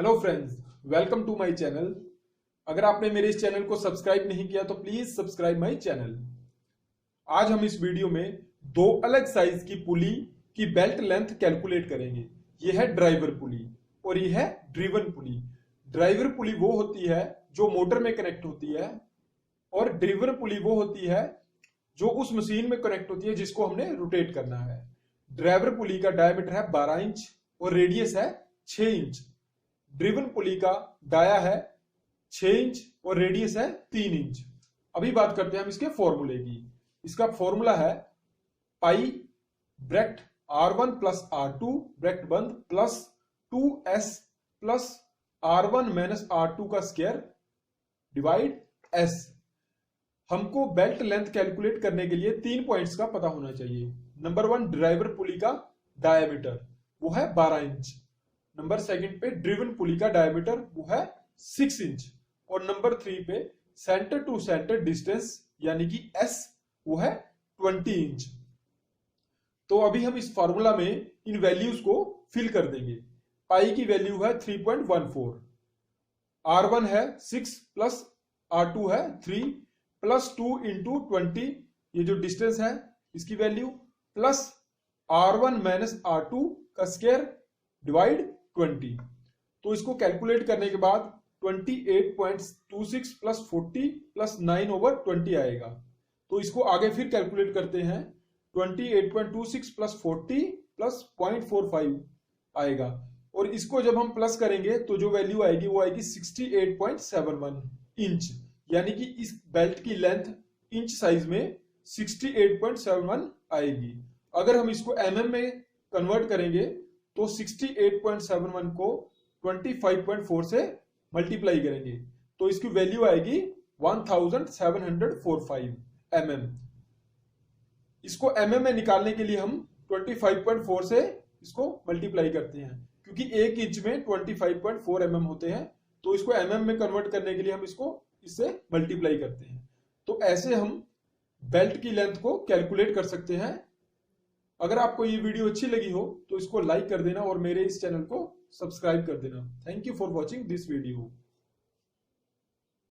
Hello friends, welcome to my channel. अगर आपने मेरे इस चैनल को सब्सक्राइब नहीं किया तो प्लीज सब्सक्राइब माय चैनल। आज हम इस वीडियो में दो अलग साइज की पुली की बेल्ट लेंथ कैलकुलेट करेंगे। यह है ड्राइवर पुली और यह है ड्रिवन पुली। ड्राइवर पुली वो होती है जो मोटर में कनेक्ट होती है और ड्रिवन पुली वो होती है जो उस मशीन में कनेक्ट होती है जिसको हमने रोटेट करना है। ड्राइवर पुली का डायमीटर है 12 इंच और रेडियस है 6 इंच। ड्रिवन पुली का डाया है 6 इंच और रेडियस है 3 इंच। अभी बात करते हैं हम इसके फॉर्मूले की। इसका फॉर्मूला है pi bracket R1 plus R2 bracket बंद plus 2S plus R1 minus R2 का स्क्वायर डिवाइड S। हमको बेल्ट लेंथ कैलकुलेट करने के लिए 3 पॉइंट्स का पता होना चाहिए। नंबर 1, ड्राइवर पुली का डायमीटर वो है 12 इंच। नंबर 2 पे ड्रिवन पुली का डायमीटर वो है 6 इंच और नंबर 3 पे सेंटर टू सेंटर डिस्टेंस यानी कि S वो है 20 इंच। तो अभी हम इस फॉर्मूला में इन वैल्यूज को फिल कर देंगे। पाई की वैल्यू है 3.14, R1 है 6 प्लस R2 है 3 प्लस 2 इंटू 20, ये जो डिस्टेंस है इसकी value, plus R1 minus R2 का स्क्वायर डिवाइड 20। तो इसको कैलकुलेट करने के बाद 28.26 प्लस 40 प्लस 9/20 आएगा। तो इसको आगे फिर कैलकुलेट करते हैं। 28.26 प्लस 40 प्लस 0.45 आएगा और इसको जब हम प्लस करेंगे तो जो वैल्यू आएगी वो आएगी 68.71 इंच। यानी कि इस बेल्ट की लेंथ इंच साइज में 68.71 आएगी। अगर हम इसको mm में कन्वर्ट करेंगे तो 68.71 को 25.4 से मल्टीप्लाई करेंगे तो इसकी वैल्यू आएगी 1745 mm। इसको mm में निकालने के लिए हम 25.4 से इसको मल्टीप्लाई करते हैं क्योंकि 1 इंच में 25.4 mm होते हैं। तो इसको mm में कन्वर्ट करने के लिए हम इसको इससे मल्टीप्लाई करते हैं। तो ऐसे हम बेल्ट की लेंथ को कैलकुलेट कर सकते हैं। अगर आपको ये वीडियो अच्छी लगी हो तो इसको लाइक कर देना और मेरे इस चैनल को सब्सक्राइब कर देना। Thank you for watching this video.